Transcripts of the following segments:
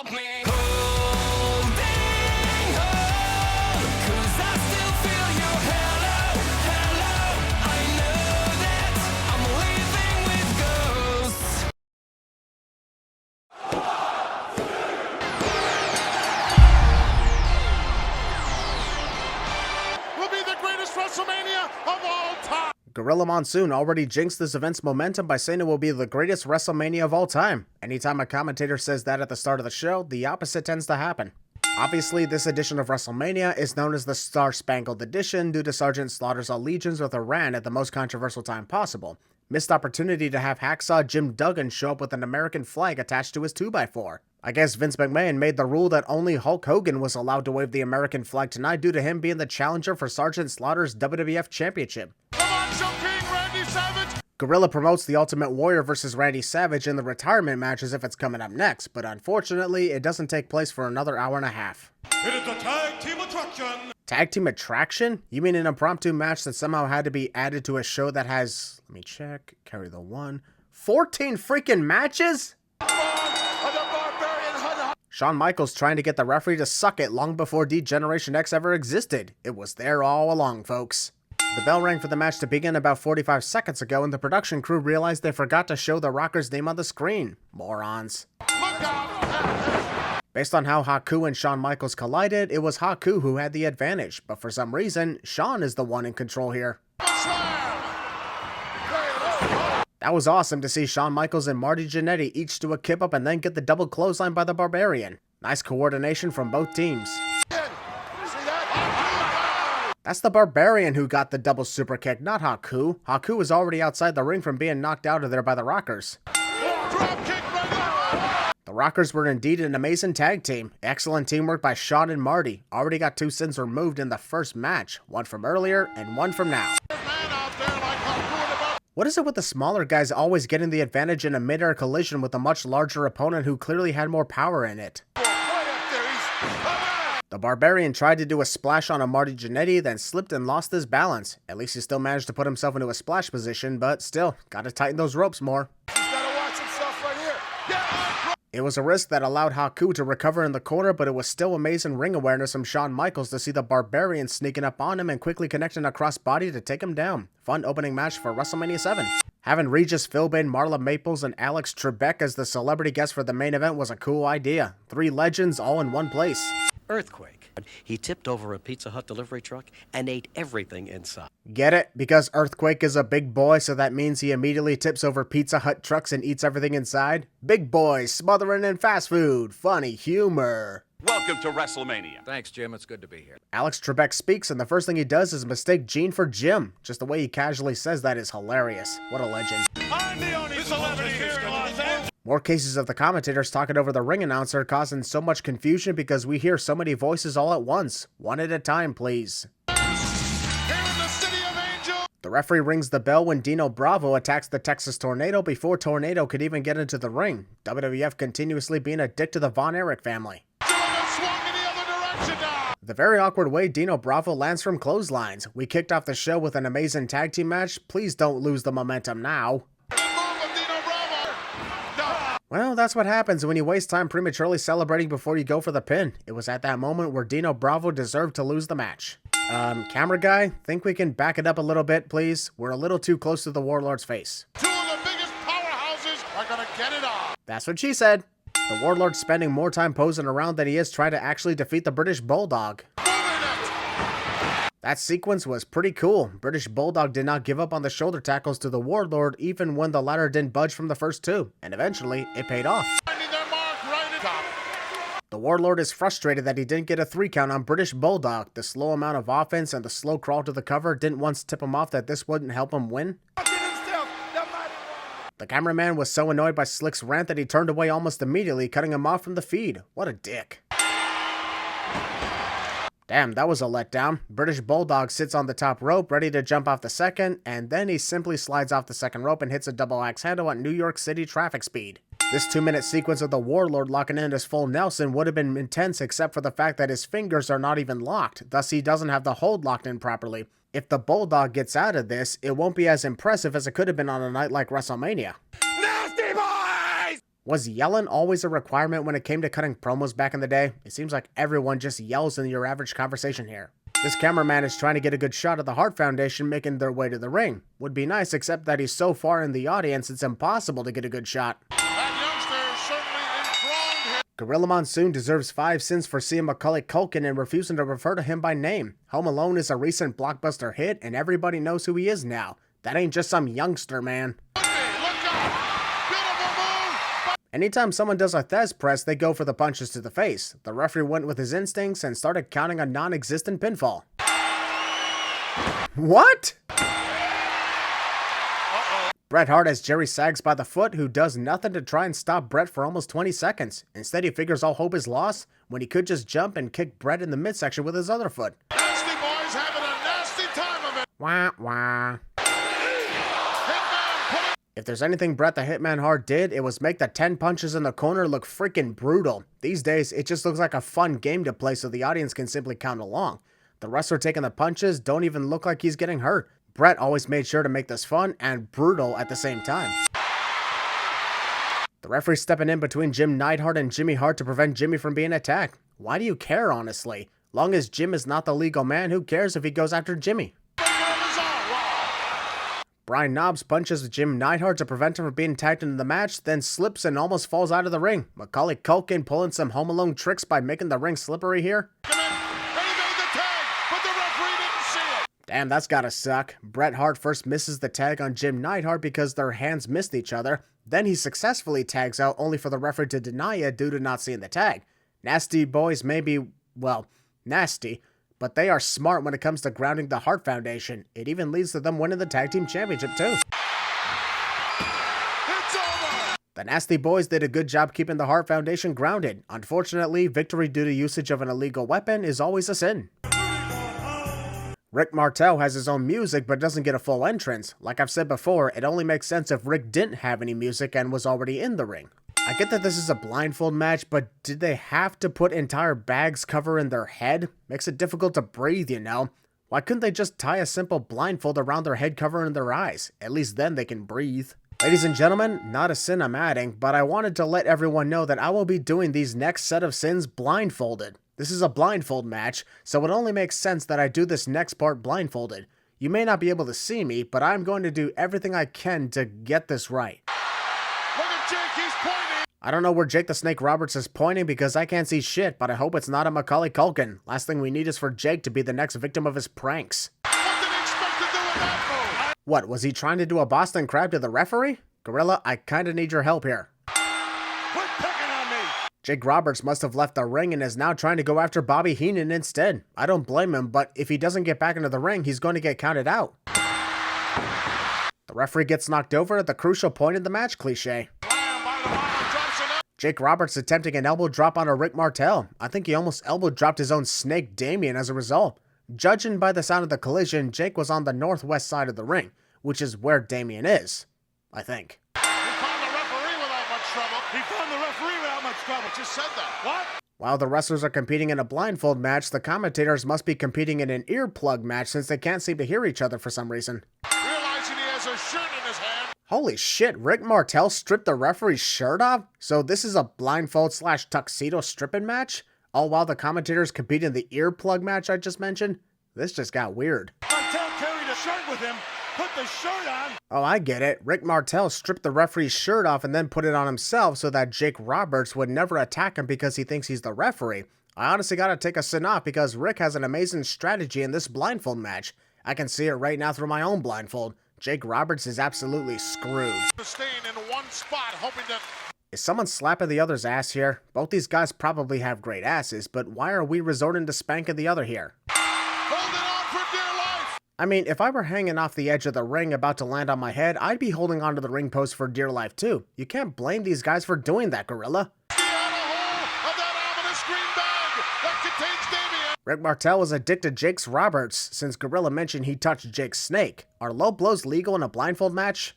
help me holding on, 'cause I still feel your hello, hello. I know that I'm living with ghosts. Will be the greatest WrestleMania of all time. Gorilla Monsoon already jinxed this event's momentum by saying it will be the greatest WrestleMania of all time. Anytime a commentator says that at the start of the show, the opposite tends to happen. Obviously, this edition of WrestleMania is known as the Star-Spangled Edition due to Sergeant Slaughter's allegiance with Iran at the most controversial time possible. Missed opportunity to have Hacksaw Jim Duggan show up with an American flag attached to his 2x4. I guess Vince McMahon made the rule that only Hulk Hogan was allowed to wave the American flag tonight due to him being the challenger for Sergeant Slaughter's WWF Championship. Gorilla promotes the Ultimate Warrior vs. Randy Savage in the retirement match as if it's coming up next, but unfortunately, it doesn't take place for another hour and a half. It is a tag team attraction. Tag team attraction? You mean an impromptu match that somehow had to be added to a show that has, let me check, carry the one, 14 freaking matches? Shawn Michaels trying to get the referee to suck it long before D-Generation X ever existed. It was there all along, folks. The bell rang for the match to begin about 45 seconds ago, and the production crew realized they forgot to show the Rocker's name on the screen. Morons. Based on how Haku and Shawn Michaels collided, it was Haku who had the advantage, but for some reason, Shawn is the one in control here. That was awesome to see Shawn Michaels and Marty Jannetty each do a kip up and then get the double clothesline by the Barbarian. Nice coordination from both teams. That's the Barbarian who got the double super kick, not Haku. Haku was already outside the ring from being knocked out of there by the Rockers. The Rockers were indeed an amazing tag team. Excellent teamwork by Shawn and Marty. Already got 2 sins removed in the first match. One from earlier and one from now. What is it with the smaller guys always getting the advantage in a mid-air collision with a much larger opponent who clearly had more power in it? The Barbarian tried to do a splash on a Marty Jannetty, then slipped and lost his balance. At least he still managed to put himself into a splash position, but still, gotta tighten those ropes more. It was a risk that allowed Haku to recover in the corner, but it was still amazing ring awareness from Shawn Michaels to see the Barbarian sneaking up on him and quickly connecting a crossbody to take him down. Fun opening match for WrestleMania 7. Having Regis Philbin, Marla Maples, and Alex Trebek as the celebrity guests for the main event was a cool idea. 3 legends all in one place. Earthquake. He tipped over a Pizza Hut delivery truck and ate everything inside. Get it? Because Earthquake is a big boy, so that means he immediately tips over Pizza Hut trucks and eats everything inside? Big boy smothering in fast food. Funny humor. Welcome to WrestleMania. Thanks, Jim. It's good to be here. Alex Trebek speaks, and the first thing he does is mistake Gene for Jim. Just the way he casually says that is hilarious. What a legend. I'm the only celebrity here in Los Angeles. More cases of the commentators talking over the ring announcer causing so much confusion because we hear so many voices all at once. One at a time, please. Here in the City of Angels. The referee rings the bell when Dino Bravo attacks the Texas Tornado before Tornado could even get into the ring. WWF continuously being a dick to the Von Erich family. The very awkward way Dino Bravo lands from clotheslines. We kicked off the show with an amazing tag team match. Please don't lose the momentum now. Well, that's what happens when you waste time prematurely celebrating before you go for the pin. It was at that moment where Dino Bravo deserved to lose the match. Camera guy, think we can back it up a little bit, please? We're a little too close to the Warlord's face. 2 of the biggest powerhouses are gonna get it on. That's what she said. The Warlord's spending more time posing around than he is trying to actually defeat the British Bulldog. That sequence was pretty cool. British Bulldog did not give up on the shoulder tackles to the Warlord even when the latter didn't budge from the first 2, and eventually it paid off. The Warlord is frustrated that he didn't get a 3 count on British Bulldog. The slow amount of offense and the slow crawl to the cover didn't once tip him off that this wouldn't help him win. The cameraman was so annoyed by Slick's rant that he turned away almost immediately, cutting him off from the feed. What a dick. Damn, that was a letdown. British Bulldog sits on the top rope, ready to jump off the second, and then he simply slides off the second rope and hits a double axe handle at New York City traffic speed. This 2-minute sequence of the Warlord locking in his full Nelson would have been intense except for the fact that his fingers are not even locked, thus he doesn't have the hold locked in properly. If the Bulldog gets out of this, it won't be as impressive as it could have been on a night like WrestleMania. Nasty boys! Was yelling always a requirement when it came to cutting promos back in the day? It seems like everyone just yells in your average conversation here. This cameraman is trying to get a good shot of the Hart Foundation making their way to the ring. Would be nice, except that he's so far in the audience it's impossible to get a good shot. That youngster certainly enthroned him. Gorilla Monsoon deserves 5 sins for seeing Macaulay Culkin and refusing to refer to him by name. Home Alone is a recent blockbuster hit and everybody knows who he is now. That ain't just some youngster, man. Look out! Beautiful move! Anytime someone does a Thez press, they go for the punches to the face. The referee went with his instincts and started counting a non-existent pinfall. What? Bret Hart has Jerry Sags by the foot, who does nothing to try and stop Bret for almost 20 seconds. Instead, he figures all hope is lost when he could just jump and kick Bret in the midsection with his other foot. Nasty boys having a nasty time of it. Wah, wah. Hitman, put it. If there's anything Bret the Hitman Hart did, it was make the 10 punches in the corner look freaking brutal. These days, it just looks like a fun game to play so the audience can simply count along. The wrestler taking the punches don't even look like he's getting hurt. Bret always made sure to make this fun and brutal at the same time. The referee stepping in between Jim Neidhart and Jimmy Hart to prevent Jimmy from being attacked. Why do you care, honestly? Long as Jim is not the legal man, who cares if he goes after Jimmy? Brian Knobbs punches Jim Neidhart to prevent him from being tagged into the match, then slips and almost falls out of the ring. Macaulay Culkin pulling some Home Alone tricks by making the ring slippery here. Damn, that's gotta suck. Bret Hart first misses the tag on Jim Neidhart because their hands missed each other. Then he successfully tags out only for the referee to deny it due to not seeing the tag. Nasty boys may be, well, nasty, but they are smart when it comes to grounding the Hart Foundation. It even leads to them winning the tag team championship too. It's over. The Nasty Boys did a good job keeping the Hart Foundation grounded. Unfortunately, victory due to usage of an illegal weapon is always a sin. Rick Martel has his own music but doesn't get a full entrance. Like I've said before, it only makes sense if Rick didn't have any music and was already in the ring. I get that this is a blindfold match, but did they have to put entire bags covering their head? Makes it difficult to breathe, you know. Why couldn't they just tie a simple blindfold around their head covering their eyes? At least then they can breathe. Ladies and gentlemen, not a sin I'm adding, but I wanted to let everyone know that I will be doing these next set of sins blindfolded. This is a blindfold match, so it only makes sense that I do this next part blindfolded. You may not be able to see me, but I'm going to do everything I can to get this right. Look at Jake, he's pointing. I don't know where Jake the Snake Roberts is pointing because I can't see shit, but I hope it's not a Macaulay Culkin. Last thing we need is for Jake to be the next victim of his pranks. What did he expect to do with that move? What, was he trying to do a Boston Crab to the referee? Gorilla, I kinda need your help here. Quit picking on me. Jake Roberts must have left the ring and is now trying to go after Bobby Heenan instead. I don't blame him, but if he doesn't get back into the ring, he's going to get counted out. The referee gets knocked over at the crucial point in the match cliche. Jake Roberts attempting an elbow drop on a Rick Martel. I think he almost elbow dropped his own snake Damien as a result. Judging by the sound of the collision, Jake was on the northwest side of the ring, which is where Damien is, I think. He found the referee without much trouble. He found the referee without much trouble. Just said that. What? While the wrestlers are competing in a blindfold match, the commentators must be competing in an earplug match since they can't seem to hear each other for some reason. Realizing he has a shirt in his hand. Holy shit, Rick Martel stripped the referee's shirt off? So this is a blindfold / tuxedo stripping match? All while the commentators compete in the earplug match I just mentioned? This just got weird. Martel carried a shirt with him. Put the shirt on. Oh, I get it. Rick Martel stripped the referee's shirt off and then put it on himself so that Jake Roberts would never attack him because he thinks he's the referee. I honestly gotta take a sin off because Rick has an amazing strategy in this blindfold match. I can see it right now through my own blindfold. Jake Roberts is absolutely screwed. Staying in one spot, hoping to... Is someone slapping the other's ass here? Both these guys probably have great asses, but why are we resorting to spanking the other here? Holding on for dear life. I mean, if I were hanging off the edge of the ring about to land on my head, I'd be holding onto the ring post for dear life too. You can't blame these guys for doing that, Gorilla. Stay out of hole of that ominous green bag that contains Damien. Rick Martel was addicted to Jake's Roberts since Gorilla mentioned he touched Jake's snake. Are low blows legal in a blindfold match?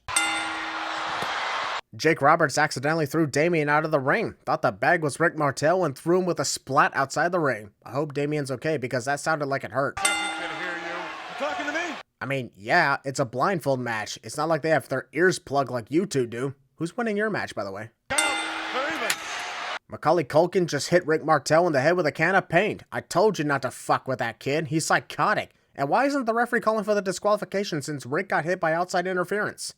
Jake Roberts accidentally threw Damien out of the ring. Thought the bag was Rick Martel and threw him with a splat outside the ring. I hope Damien's okay because that sounded like it hurt. I can hear you. You talking to me? I mean, yeah, it's a blindfold match. It's not like they have their ears plugged like you two do. Who's winning your match, by the way? Count. Macaulay Culkin just hit Rick Martel in the head with a can of paint. I told you not to fuck with that kid. He's psychotic. And why isn't the referee calling for the disqualification since Rick got hit by outside interference?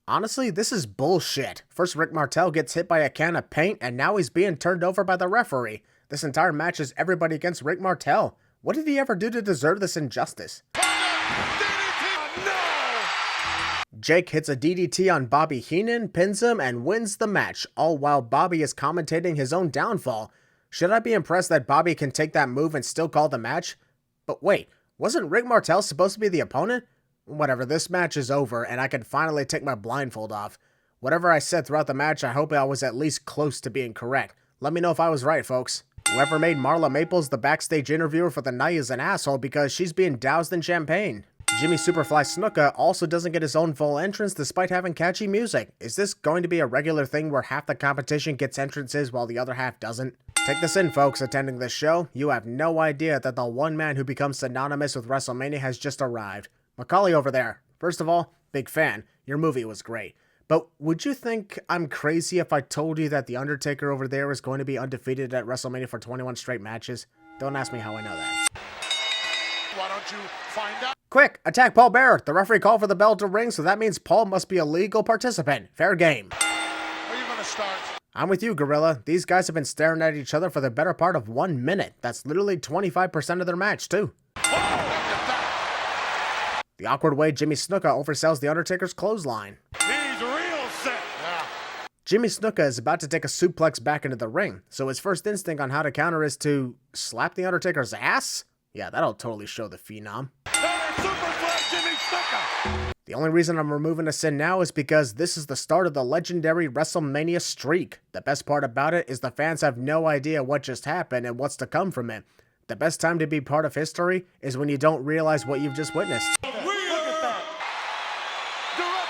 Honestly, this is bullshit. First Rick Martel gets hit by a can of paint and now he's being turned over by the referee. This entire match is everybody against Rick Martel. What did he ever do to deserve this injustice? Jake hits a DDT on Bobby Heenan, pins him, and wins the match, all while Bobby is commentating his own downfall. Should I be impressed that Bobby can take that move and still call the match? But wait, wasn't Rick Martel supposed to be the opponent? Whatever, this match is over, and I can finally take my blindfold off. Whatever I said throughout the match, I hope I was at least close to being correct. Let me know if I was right, folks. Whoever made Marla Maples the backstage interviewer for the night is an asshole because she's being doused in champagne. Jimmy Superfly Snuka also doesn't get his own full entrance despite having catchy music. Is this going to be a regular thing where half the competition gets entrances while the other half doesn't? Take this in, folks attending this show. You have no idea that the one man who becomes synonymous with WrestleMania has just arrived. Macaulay over there. First of all, big fan. Your movie was great. But would you think I'm crazy if I told you that the Undertaker over there is going to be undefeated at WrestleMania for 21 straight matches? Don't ask me how I know that. Why don't you find out? Quick, attack Paul Bearer. The referee called for the bell to ring, so that means Paul must be a legal participant. Fair game. Are you gonna start? I'm with you, Gorilla. These guys have been staring at each other for the better part of 1 minute. That's literally 25% of their match, too. The awkward way Jimmy Snuka oversells the Undertaker's clothesline. He's real sick. Yeah. Jimmy Snuka is about to take a suplex back into the ring, so his first instinct on how to counter is to slap the Undertaker's ass? Yeah, that'll totally show the phenom. Jimmy Snuka. The only reason I'm removing a sin now is because this is the start of the legendary WrestleMania streak. The best part about it is the fans have no idea what just happened and what's to come from it. The best time to be part of history is when you don't realize what you've just witnessed. Look at that.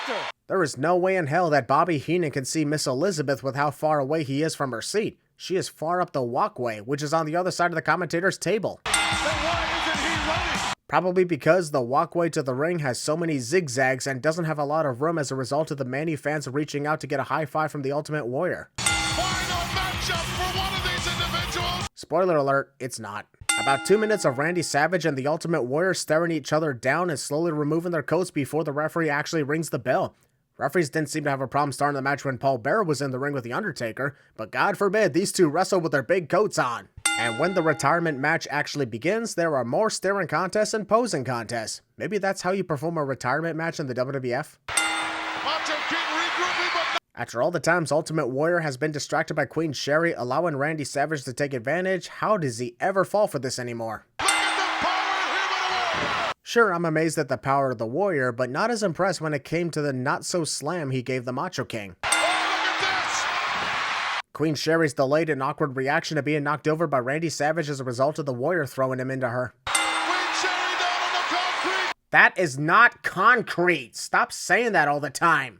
Director. There is no way in hell that Bobby Heenan can see Miss Elizabeth with how far away he is from her seat. She is far up the walkway, which is on the other side of the commentator's table. Then why isn't he running? Probably because the walkway to the ring has so many zigzags and doesn't have a lot of room as a result of the many fans reaching out to get a high five from the Ultimate Warrior. Final matchup for one of these individuals. Spoiler alert, it's not. About 2 minutes of Randy Savage and the Ultimate Warrior staring each other down and slowly removing their coats before the referee actually rings the bell. Referees didn't seem to have a problem starting the match when Paul Bearer was in the ring with the Undertaker, but God forbid these two wrestle with their big coats on. And when the retirement match actually begins, there are more staring contests and posing contests. Maybe that's how you perform a retirement match in the WWF? Macho King regrouping, but After all the times Ultimate Warrior has been distracted by Queen Sherry, allowing Randy Savage to take advantage, how does he ever fall for this anymore? look at the power here by the Warrior. Sure, I'm amazed at the power of the Warrior, but not as impressed when it came to the not-so-slam he gave the Macho King. Oh, look at this. Queen Sherry's delayed and awkward reaction to being knocked over by Randy Savage as a result of the Warrior throwing him into her. Queen Sherry down on the concrete. That is not concrete! Stop saying that all the time!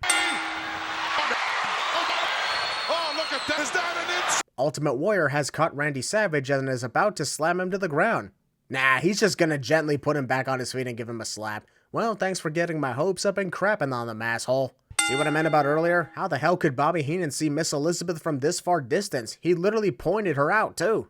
Oh, look at that. Is that an insult? Ultimate Warrior has caught Randy Savage and is about to slam him to the ground. Nah, he's just gonna gently put him back on his feet and give him a slap. Well, thanks for getting my hopes up and crapping on them, asshole. See what I meant about earlier? How the hell could Bobby Heenan see Miss Elizabeth from this far distance? He literally pointed her out, too.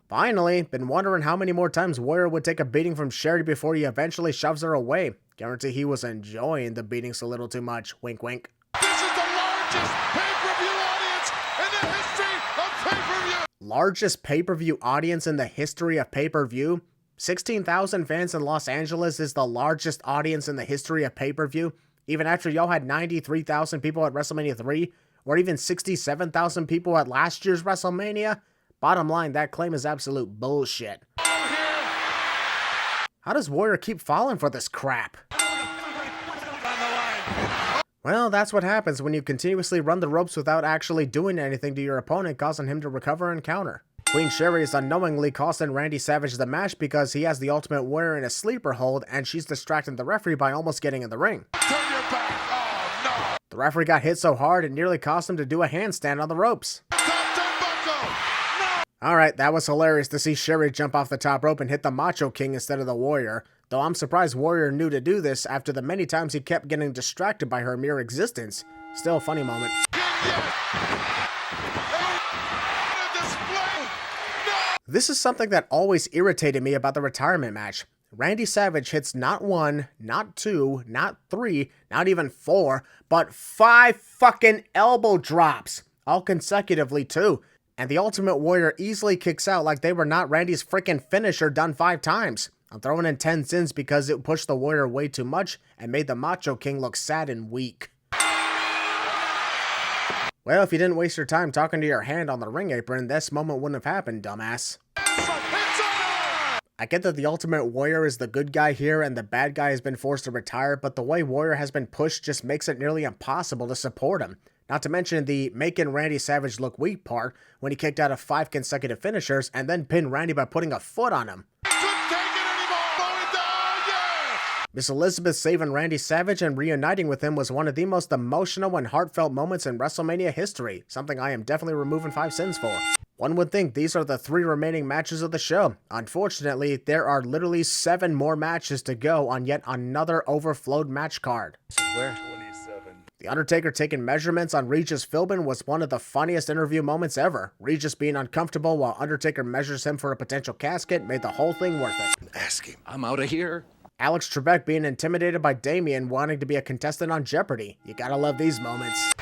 Finally, been wondering how many more times Warrior would take a beating from Sherry before he eventually shoves her away. Guarantee he was enjoying the beatings a little too much. Wink, wink. This is the largest pay-per-view audience in the history of pay-per-view. Largest pay-per-view audience in the history of pay-per-view? 16,000 fans in Los Angeles is the largest audience in the history of pay-per-view, even after y'all had 93,000 people at WrestleMania 3, or even 67,000 people at last year's WrestleMania? Bottom line, that claim is absolute bullshit. How does Warrior keep falling for this crap? Well, that's what happens when you continuously run the ropes without actually doing anything to your opponent, causing him to recover and counter. Queen Sherry is unknowingly costing Randy Savage the match because he has the Ultimate Warrior in a sleeper hold and she's distracting the referee by almost getting in the ring. Turn your back. Oh, no. The referee got hit so hard it nearly cost him to do a handstand on the ropes. Top turnbuckle. No. Alright, that was hilarious to see Sherry jump off the top rope and hit the Macho King instead of the Warrior, though I'm surprised Warrior knew to do this after the many times he kept getting distracted by her mere existence. Still a funny moment. This is something that always irritated me about the retirement match. Randy Savage hits not 1, not 2, not 3, not even 4, but 5 fucking elbow drops. All consecutively too. And the Ultimate Warrior easily kicks out like they were not Randy's freaking finisher done 5 times. I'm throwing in 10 cents because it pushed the Warrior way too much and made the Macho King look sad and weak. Well, if you didn't waste your time talking to your hand on the ring apron, this moment wouldn't have happened, dumbass. I get that the Ultimate Warrior is the good guy here and the bad guy has been forced to retire, but the way Warrior has been pushed just makes it nearly impossible to support him. Not to mention the making Randy Savage look weak part when he kicked out of 5 consecutive finishers and then pinned Randy by putting a foot on him. Miss Elizabeth saving Randy Savage and reuniting with him was one of the most emotional and heartfelt moments in WrestleMania history, something I am definitely removing 5 cents for. One would think these are the 3 remaining matches of the show. Unfortunately, there are literally 7 more matches to go on yet another overflowed match card. Where? 27. The Undertaker taking measurements on Regis Philbin was one of the funniest interview moments ever. Regis being uncomfortable while Undertaker measures him for a potential casket made the whole thing worth it. Ask him. I'm out of here. Alex Trebek being intimidated by Damien wanting to be a contestant on Jeopardy. You gotta love these moments.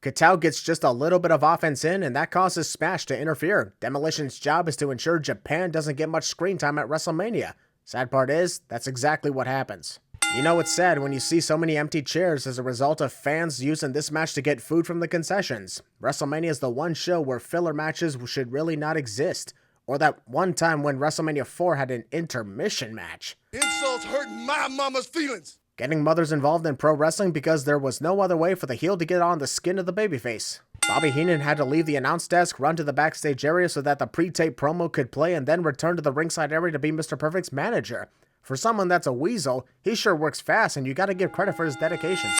Katao gets just a little bit of offense in, and that causes Smash to interfere. Demolition's job is to ensure Japan doesn't get much screen time at WrestleMania. Sad part is, that's exactly what happens. You know it's sad when you see so many empty chairs as a result of fans using this match to get food from the concessions. WrestleMania is the one show where filler matches should really not exist. Or that one time when WrestleMania 4 had an intermission match. Insults hurting my mama's feelings. Getting mothers involved in pro wrestling because there was no other way for the heel to get on the skin of the babyface. Bobby Heenan had to leave the announce desk, run to the backstage area so that the pre-tape promo could play, and then return to the ringside area to be Mr. Perfect's manager. For someone that's a weasel, he sure works fast, and you gotta give credit for his dedication.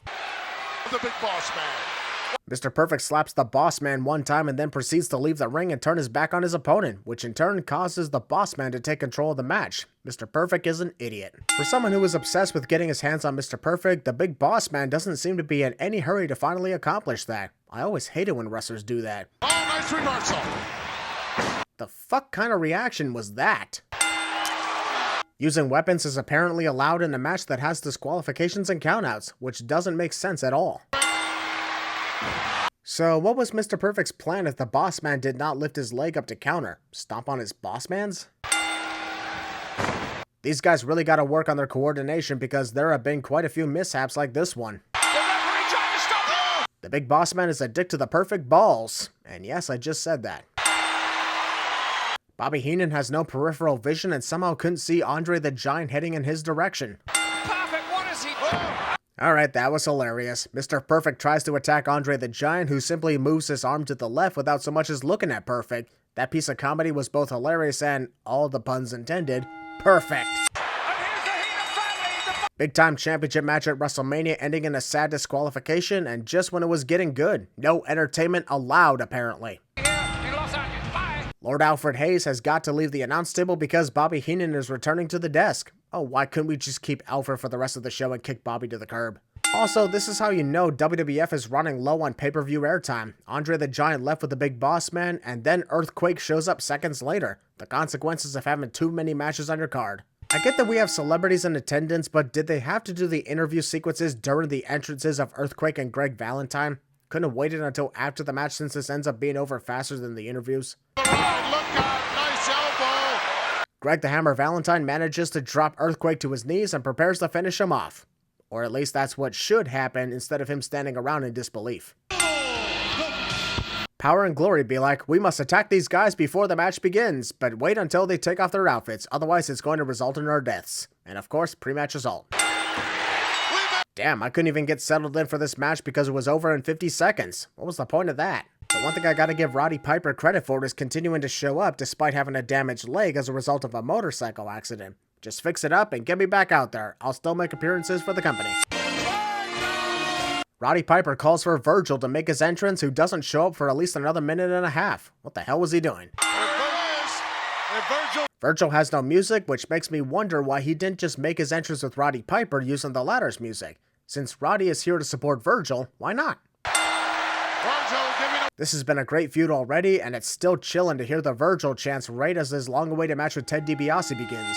The big boss man. Mr. Perfect slaps the boss man one time and then proceeds to leave the ring and turn his back on his opponent, which in turn causes the boss man to take control of the match. Mr. Perfect is an idiot. For someone who is obsessed with getting his hands on Mr. Perfect, the big boss man doesn't seem to be in any hurry to finally accomplish that. I always hated when wrestlers do that. Oh, nice reversal. The fuck kind of reaction was that? Using weapons is apparently allowed in a match that has disqualifications and countouts, which doesn't make sense at all. So what was Mr. Perfect's plan if the boss man did not lift his leg up to counter? Stomp on his boss man's? These guys really gotta work on their coordination because there have been quite a few mishaps like this one. The big boss man is a dick to the perfect balls. And yes, I just said that. Bobby Heenan has no peripheral vision and somehow couldn't see Andre the Giant heading in his direction. Perfect, what is he doing? Alright, that was hilarious. Mr. Perfect tries to attack Andre the Giant, who simply moves his arm to the left without so much as looking at Perfect. That piece of comedy was both hilarious and, all the puns intended, perfect. Big time championship match at WrestleMania ending in a sad disqualification, and just when it was getting good. No entertainment allowed, apparently. Lord Alfred Hayes has got to leave the announce table because Bobby Heenan is returning to the desk. Oh, why couldn't we just keep Alfred for the rest of the show and kick Bobby to the curb? Also, this is how you know WWF is running low on pay-per-view airtime. Andre the Giant left with the big boss man, and then Earthquake shows up seconds later. The consequences of having too many matches on your card. I get that we have celebrities in attendance, but did they have to do the interview sequences during the entrances of Earthquake and Greg Valentine? Couldn't have waited until after the match since this ends up being over faster than the interviews. Nice elbow. Greg the Hammer Valentine manages to drop Earthquake to his knees and prepares to finish him off. Or at least that's what should happen instead of him standing around in disbelief. Power and Glory be like, we must attack these guys before the match begins, but wait until they take off their outfits, otherwise it's going to result in our deaths. And of course, pre-match assault. Damn, I couldn't even get settled in for this match because it was over in 50 seconds. What was the point of that? The one thing I gotta give Roddy Piper credit for is continuing to show up despite having a damaged leg as a result of a motorcycle accident. Just fix it up and get me back out there. I'll still make appearances for the company. Roddy Piper calls for Virgil to make his entrance, who doesn't show up for at least another minute and a half. What the hell was he doing? Virgil has no music, which makes me wonder why he didn't just make his entrance with Roddy Piper using the latter's music. Since Roddy is here to support Virgil, why not? Virgil giving him. This has been a great feud already, and it's still chilling to hear the Virgil chants right as this long-awaited match with Ted DiBiase begins.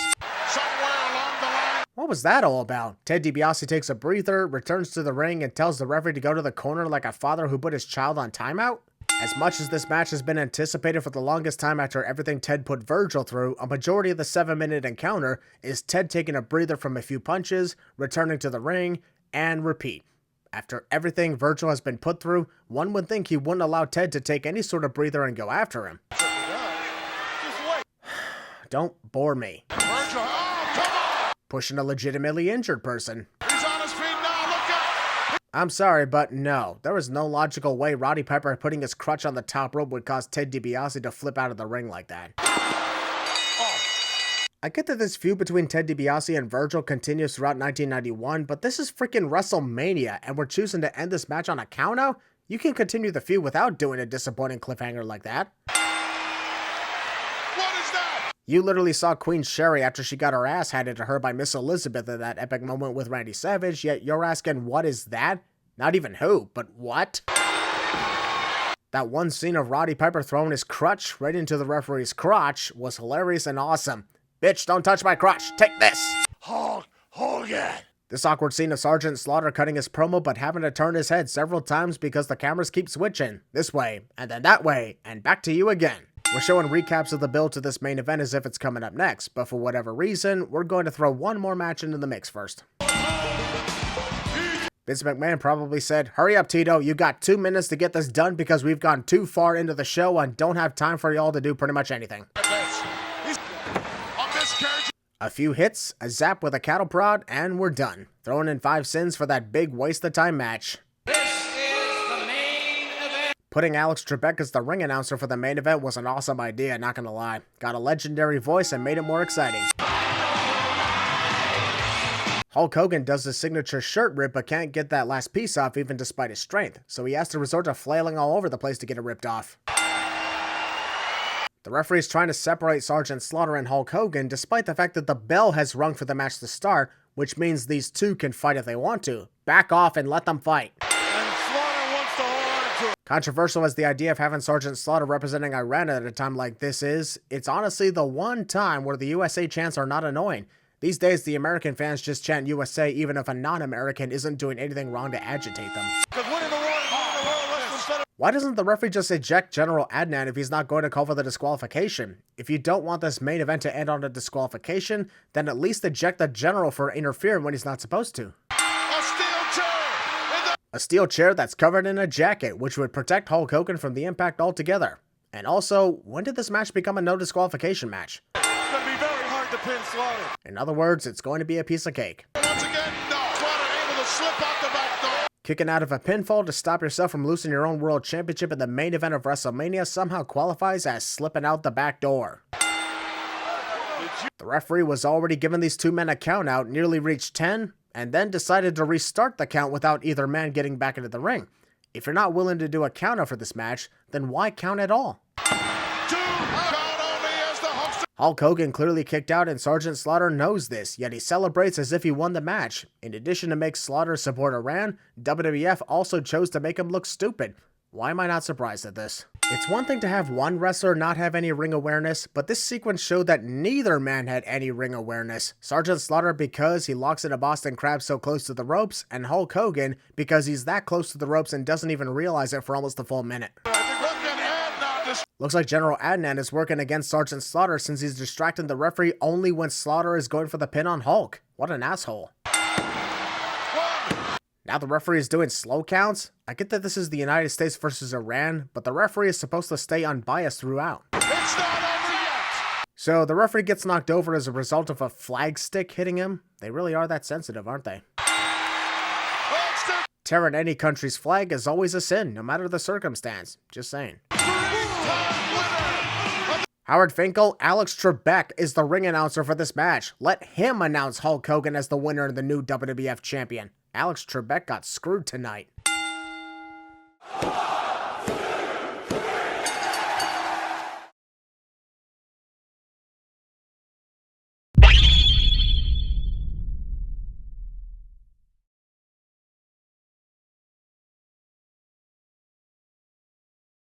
Somewhere along the line. What was that all about? Ted DiBiase takes a breather, returns to the ring, and tells the referee to go to the corner like a father who put his child on timeout? As much as this match has been anticipated for the longest time after everything Ted put Virgil through, a majority of the 7-minute encounter is Ted taking a breather from a few punches, returning to the ring, and repeat. After everything Virgil has been put through, one would think he wouldn't allow Ted to take any sort of breather and go after him. Just wait. Don't bore me. Virgil, oh, come on. Pushing a legitimately injured person. He's on his feet now, look out. I'm sorry, but no. There is no logical way Roddy Piper putting his crutch on the top rope would cause Ted DiBiase to flip out of the ring like that. I get that this feud between Ted DiBiase and Virgil continues throughout 1991, but this is freaking WrestleMania, and we're choosing to end this match on a countout? You can continue the feud without doing a disappointing cliffhanger like that. What is that? You literally saw Queen Sherry after she got her ass handed to her by Miss Elizabeth in that epic moment with Randy Savage, yet you're asking what is that? Not even who, but what? That one scene of Roddy Piper throwing his crutch right into the referee's crotch was hilarious and awesome. Bitch, don't touch my crotch. Take this. Hulk Hogan. This awkward scene of Sergeant Slaughter cutting his promo but having to turn his head several times because the cameras keep switching. This way, and then that way, and back to you again. We're showing recaps of the build to this main event as if it's coming up next, but for whatever reason, we're going to throw one more match into the mix first. Vince McMahon probably said, "Hurry up, Tito, you got 2 minutes to get this done because we've gone too far into the show and don't have time for y'all to do pretty much anything." A few hits, a zap with a cattle prod, and we're done. Throwing in 5 sins for that big waste of time match. This is the main event. Putting Alex Trebek as the ring announcer for the main event was an awesome idea, not gonna lie. Got a legendary voice and made it more exciting. Hulk Hogan does his signature shirt rip but can't get that last piece off even despite his strength, so he has to resort to flailing all over the place to get it ripped off. The referee is trying to separate Sergeant Slaughter and Hulk Hogan despite the fact that the bell has rung for the match to start, which means these two can fight if they want to. Back off and let them fight. And Slaughter wants to hold on to it. Controversial as the idea of having Sergeant Slaughter representing Iran at a time like this is, it's honestly the one time where the USA chants are not annoying. These days, the American fans just chant USA even if a non-American isn't doing anything wrong to agitate them. Because winning the war is winning the world instead of. Why doesn't the referee just eject General Adnan if he's not going to call for the disqualification? If you don't want this main event to end on a disqualification, then at least eject the General for interfering when he's not supposed to. A steel chair. A steel chair that's covered in a jacket, which would protect Hulk Hogan from the impact altogether. And also, when did this match become a no disqualification match? It's going to be very hard to pin Slaughter. In other words, it's going to be a piece of cake. Once again, no. Slaughter able to slip out the back door. Kicking out of a pinfall to stop yourself from losing your own world championship in the main event of WrestleMania somehow qualifies as slipping out the back door. The referee was already given these two men a count out, nearly reached 10, and then decided to restart the count without either man getting back into the ring. If you're not willing to do a count out for this match, then why count at all? Hulk Hogan clearly kicked out and Sergeant Slaughter knows this, yet he celebrates as if he won the match. In addition to make Slaughter support Iran, WWF also chose to make him look stupid. Why am I not surprised at this? It's one thing to have one wrestler not have any ring awareness, but this sequence showed that neither man had any ring awareness. Sergeant Slaughter because he locks in a Boston Crab so close to the ropes, and Hulk Hogan because he's that close to the ropes and doesn't even realize it for almost a full minute. Looks like General Adnan is working against Sergeant Slaughter since he's distracting the referee only when Slaughter is going for the pin on Hulk. What an asshole. Now the referee is doing slow counts? I get that this is the United States versus Iran, but the referee is supposed to stay unbiased throughout. It's not over yet. So the referee gets knocked over as a result of a flag stick hitting him? They really are that sensitive, aren't they? Tearing any country's flag is always a sin, no matter the circumstance. Just saying. Howard Finkel, Alex Trebek is the ring announcer for this match. Let him announce Hulk Hogan as the winner and the new WWF champion. Alex Trebek got screwed tonight.